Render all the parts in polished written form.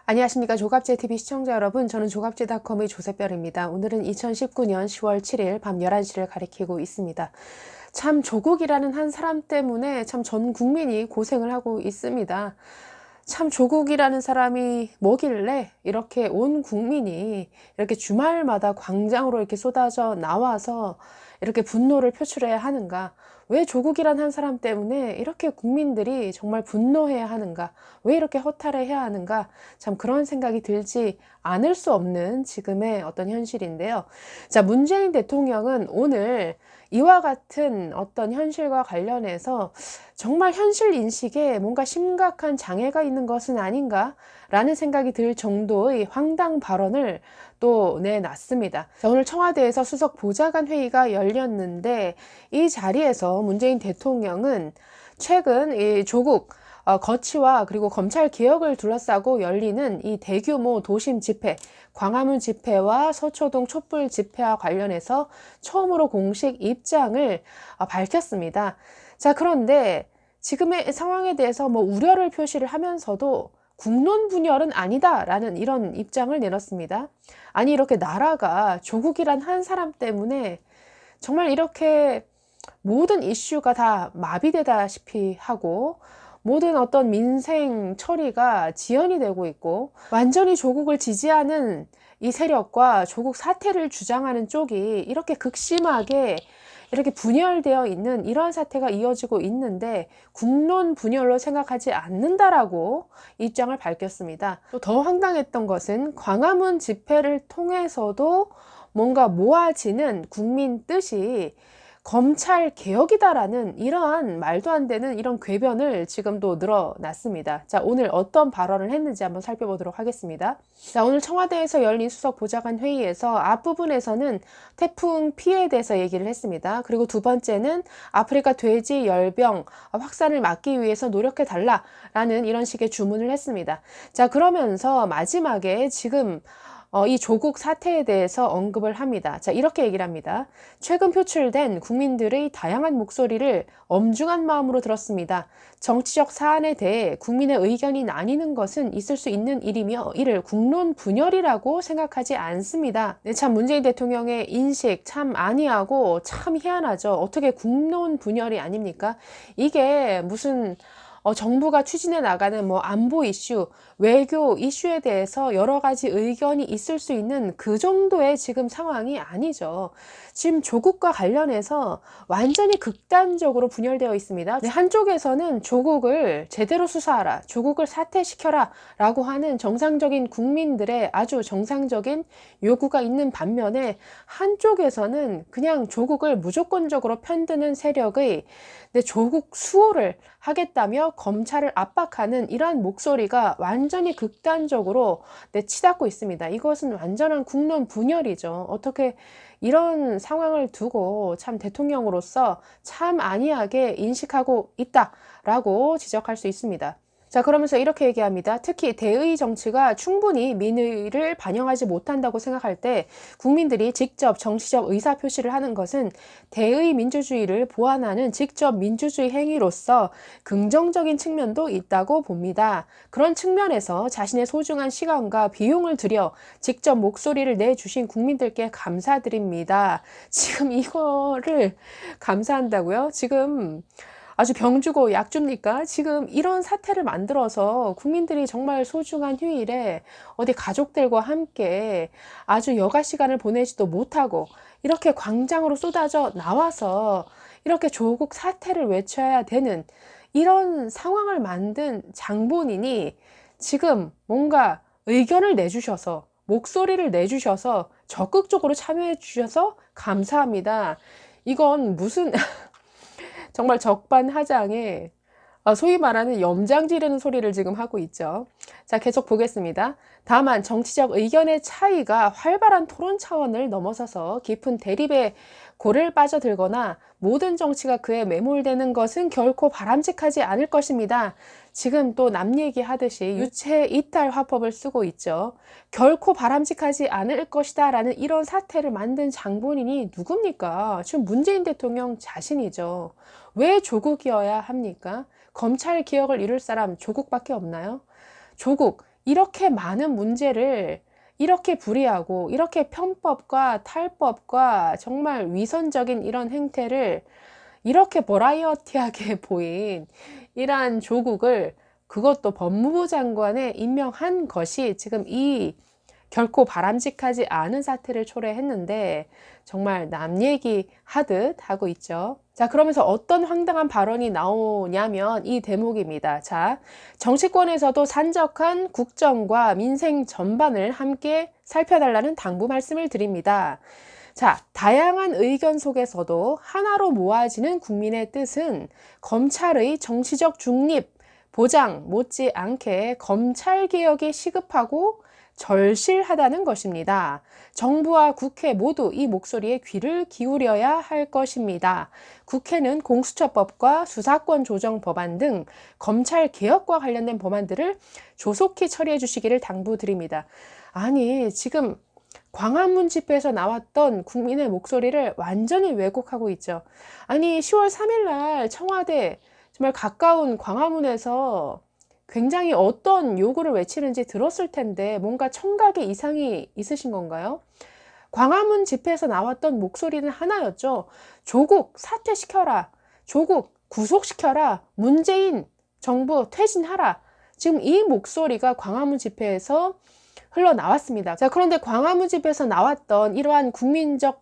안녕하십니까. 조갑제TV 시청자 여러분, 저는 조갑제닷컴의 조세별입니다. 오늘은 2019년 10월 7일 밤 11시를 가리키고 있습니다. 참 조국이라는 한 사람 때문에 참 전 국민이 고생을 하고 있습니다. 참 조국이라는 사람이 뭐길래 이렇게 온 국민이 이렇게 주말마다 광장으로 이렇게 쏟아져 나와서 이렇게 분노를 표출해야 하는가? 왜 조국이란 한 사람 때문에 이렇게 국민들이 정말 분노해야 하는가? 왜 이렇게 허탈해야 하는가? 참 그런 생각이 들지 않을 수 없는 지금의 어떤 현실인데요. 자, 문재인 대통령은 오늘 이와 같은 어떤 현실과 관련해서 정말 현실 인식에 뭔가 심각한 장애가 있는 것은 아닌가? 라는 생각이 들 정도의 황당 발언을 또 내놨습니다. 자, 오늘 청와대에서 수석 보좌관 회의가 열렸는데 이 자리에서 문재인 대통령은 최근 이 조국 거취와 그리고 검찰 개혁을 둘러싸고 열리는 이 대규모 도심 집회, 광화문 집회와 서초동 촛불 집회와 관련해서 처음으로 공식 입장을 밝혔습니다. 자, 그런데 지금의 상황에 대해서 우려를 표시를 하면서도 국론 분열은 아니다라는 이런 입장을 내놨습니다. 아니, 이렇게 나라가 조국이란 한 사람 때문에 정말 이렇게 모든 이슈가 다 마비되다시피 하고 모든 어떤 민생 처리가 지연이 되고 있고 완전히 조국을 지지하는 이 세력과 조국 사퇴를 주장하는 쪽이 이렇게 극심하게 이렇게 분열되어 있는 이러한 사태가 이어지고 있는데 국론 분열로 생각하지 않는다라고 입장을 밝혔습니다. 또 더 황당했던 것은 광화문 집회를 통해서도 뭔가 모아지는 국민 뜻이 검찰 개혁이다라는 이러한 말도 안 되는 이런 궤변을 지금도 늘어났습니다. 자, 오늘 어떤 발언을 했는지 한번 살펴보도록 하겠습니다. 자, 오늘 청와대에서 열린 수석 보좌관 회의에서 앞부분에서는 태풍 피해에 대해서 얘기를 했습니다. 그리고 두 번째는 아프리카 돼지 열병 확산을 막기 위해서 노력해 달라라는 이런 식의 주문을 했습니다. 자, 그러면서 마지막에 지금 이 조국 사태에 대해서 언급을 합니다. 자, 이렇게 얘기를 합니다. 최근 표출된 국민들의 다양한 목소리를 엄중한 마음으로 들었습니다. 정치적 사안에 대해 국민의 의견이 나뉘는 것은 있을 수 있는 일이며 이를 국론 분열이라고 생각하지 않습니다. 네, 참 문재인 대통령의 인식 참 아니하고 참 희한하죠. 어떻게 국론 분열이 아닙니까? 이게 무슨 정부가 추진해 나가는 안보 이슈, 외교 이슈에 대해서 여러 가지 의견이 있을 수 있는 그 정도의 지금 상황이 아니죠. 지금 조국과 관련해서 완전히 극단적으로 분열되어 있습니다. 네, 한쪽에서는 조국을 제대로 수사하라, 조국을 사퇴시켜라 라고 하는 정상적인 국민들의 아주 정상적인 요구가 있는 반면에 한쪽에서는 그냥 조국을 무조건적으로 편드는 세력의 조국 수호를 하겠다며 검찰을 압박하는 이러한 목소리가 완전히 극단적으로 치닫고 있습니다. 이것은 완전한 국론 분열이죠. 어떻게 이런 상황을 두고 참 대통령으로서 참 안이하게 인식하고 있다라고 지적할 수 있습니다. 자, 그러면서 이렇게 얘기합니다. 특히 대의 정치가 충분히 민의를 반영하지 못한다고 생각할 때 국민들이 직접 정치적 의사표시를 하는 것은 대의 민주주의를 보완하는 직접 민주주의 행위로서 긍정적인 측면도 있다고 봅니다. 그런 측면에서 자신의 소중한 시간과 비용을 들여 직접 목소리를 내주신 국민들께 감사드립니다. 지금 이거를 감사한다고요? 지금 아주 병 주고 약 줍니까? 지금 이런 사태를 만들어서 국민들이 정말 소중한 휴일에 어디 가족들과 함께 아주 여가 시간을 보내지도 못하고 이렇게 광장으로 쏟아져 나와서 이렇게 조국 사태를 외쳐야 되는 이런 상황을 만든 장본인이 지금 뭔가 의견을 내주셔서 목소리를 내주셔서 적극적으로 참여해 주셔서 감사합니다. 이건 무슨 정말 적반하장에 소위 말하는 염장 지르는 소리를 지금 하고 있죠. 자, 계속 보겠습니다. 다만 정치적 의견의 차이가 활발한 토론 차원을 넘어서서 깊은 대립의 골을 빠져들거나 모든 정치가 그에 매몰되는 것은 결코 바람직하지 않을 것입니다. 지금 또 남 얘기하듯이 유체 이탈 화법을 쓰고 있죠. 결코 바람직하지 않을 것이다 라는 이런 사태를 만든 장본인이 누굽니까? 지금 문재인 대통령 자신이죠. 왜 조국이어야 합니까? 검찰 개혁을 이룰 사람 조국밖에 없나요? 조국, 이렇게 많은 문제를 이렇게 불이하고 이렇게 편법과 탈법과 정말 위선적인 이런 행태를 이렇게 버라이어티하게 보인 이러한 조국을 그것도 법무부 장관에 임명한 것이 지금 이 결코 바람직하지 않은 사태를 초래했는데 정말 남 얘기하듯 하고 있죠. 자, 그러면서 어떤 황당한 발언이 나오냐면 이 대목입니다. 자, 정치권에서도 산적한 국정과 민생 전반을 함께 살펴달라는 당부 말씀을 드립니다. 자, 다양한 의견 속에서도 하나로 모아지는 국민의 뜻은 검찰의 정치적 중립, 보장 못지않게 검찰개혁이 시급하고 절실하다는 것입니다. 정부와 국회 모두 이 목소리에 귀를 기울여야 할 것입니다. 국회는 공수처법과 수사권 조정 법안 등 검찰 개혁과 관련된 법안들을 조속히 처리해 주시기를 당부드립니다. 아니, 지금 광화문 집회에서 나왔던 국민의 목소리를 완전히 왜곡하고 있죠. 아니, 10월 3일 날 청와대 정말 가까운 광화문에서 굉장히 어떤 요구를 외치는지 들었을 텐데 뭔가 청각에 이상이 있으신 건가요? 광화문 집회에서 나왔던 목소리는 하나였죠. 조국 사퇴시켜라. 조국 구속시켜라. 문재인 정부 퇴진하라. 지금 이 목소리가 광화문 집회에서 흘러나왔습니다. 자, 그런데 광화문 집회에서 나왔던 이러한 국민적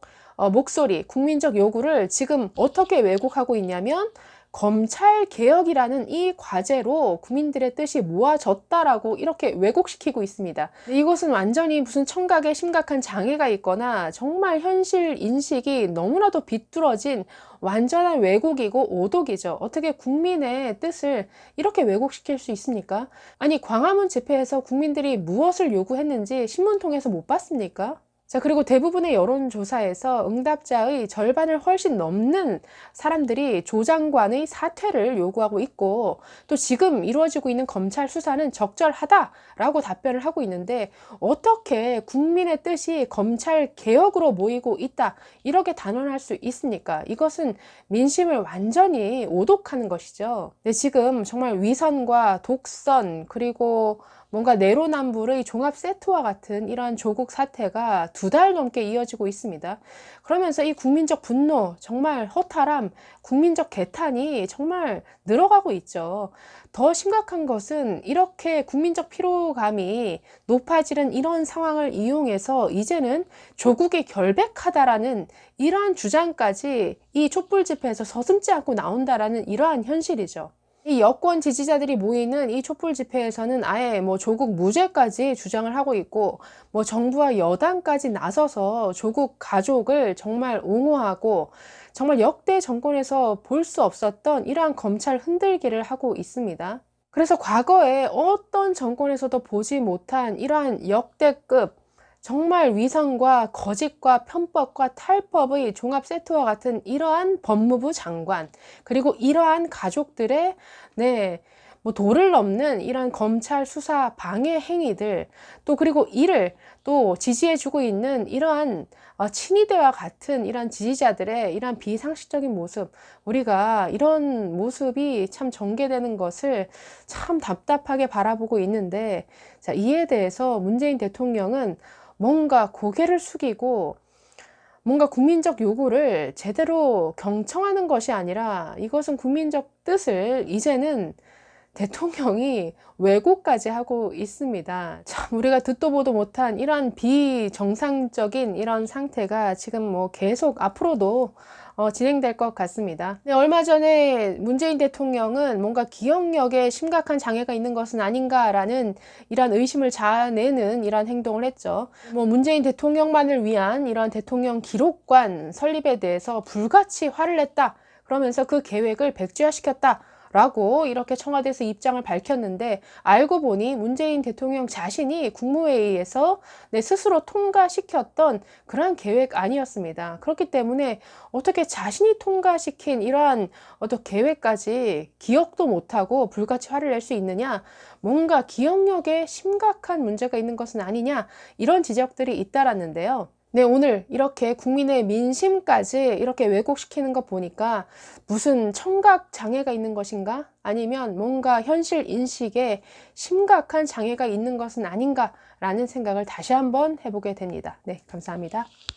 목소리, 국민적 요구를 지금 어떻게 왜곡하고 있냐면 검찰 개혁이라는 이 과제로 국민들의 뜻이 모아졌다라고 이렇게 왜곡시키고 있습니다. 이것은 완전히 무슨 청각에 심각한 장애가 있거나 정말 현실 인식이 너무나도 비뚤어진 완전한 왜곡이고 오독이죠. 어떻게 국민의 뜻을 이렇게 왜곡시킬 수 있습니까? 아니, 광화문 집회에서 국민들이 무엇을 요구했는지 신문 통해서 못 봤습니까? 자, 그리고 대부분의 여론조사에서 응답자의 절반을 훨씬 넘는 사람들이 조 장관의 사퇴를 요구하고 있고 또 지금 이루어지고 있는 검찰 수사는 적절하다라고 답변을 하고 있는데 어떻게 국민의 뜻이 검찰 개혁으로 모이고 있다 이렇게 단언할 수 있습니까? 이것은 민심을 완전히 오독하는 것이죠. 근데 지금 정말 위선과 독선 그리고 뭔가 내로남불의 종합 세트와 같은 이러한 조국 사태가 2달 넘게 이어지고 있습니다. 그러면서 이 국민적 분노, 정말 허탈함, 국민적 개탄이 정말 늘어가고 있죠. 더 심각한 것은 이렇게 국민적 피로감이 높아지는 이런 상황을 이용해서 이제는 조국이 결백하다라는 이러한 주장까지 이 촛불 집회에서 서슴지 않고 나온다라는 이러한 현실이죠. 이 여권 지지자들이 모이는 이 촛불 집회에서는 아예 뭐 조국 무죄까지 주장을 하고 있고 뭐 정부와 여당까지 나서서 조국 가족을 정말 옹호하고 정말 역대 정권에서 볼 수 없었던 이러한 검찰 흔들기를 하고 있습니다. 그래서 과거에 어떤 정권에서도 보지 못한 이러한 역대급 정말 위선과 거짓과 편법과 탈법의 종합 세트와 같은 이러한 법무부 장관 그리고 이러한 가족들의 뭐 도를 넘는 이러한 검찰 수사 방해 행위들 또 그리고 이를 또 지지해주고 있는 이러한 친이대와 같은 이러한 지지자들의 이러한 비상식적인 모습 우리가 이런 모습이 참 전개되는 것을 참 답답하게 바라보고 있는데 자, 이에 대해서 문재인 대통령은 뭔가 고개를 숙이고 뭔가 국민적 요구를 제대로 경청하는 것이 아니라 이것은 국민적 뜻을 이제는 대통령이 왜곡까지 하고 있습니다. 참 우리가 듣도 보도 못한 이런 비정상적인 이런 상태가 지금 뭐 계속 앞으로도 진행될 것 같습니다. 얼마 전에 문재인 대통령은 뭔가 기억력에 심각한 장애가 있는 것은 아닌가라는 이런 의심을 자아내는 이런 행동을 했죠. 뭐 문재인 대통령만을 위한 이런 대통령 기록관 설립에 대해서 불같이 화를 냈다. 그러면서 그 계획을 백지화시켰다. 라고 이렇게 청와대에서 입장을 밝혔는데 알고 보니 문재인 대통령 자신이 국무회의에서 스스로 통과시켰던 그러한 계획 아니었습니다. 그렇기 때문에 어떻게 자신이 통과시킨 이러한 어떤 계획까지 기억도 못하고 불같이 화를 낼 수 있느냐, 뭔가 기억력에 심각한 문제가 있는 것은 아니냐, 이런 지적들이 잇따랐는데요. 네, 오늘 이렇게 국민의 민심까지 이렇게 왜곡시키는 거 보니까 무슨 청각 장애가 있는 것인가? 아니면 뭔가 현실 인식에 심각한 장애가 있는 것은 아닌가라는 생각을 다시 한번 해보게 됩니다. 네, 감사합니다.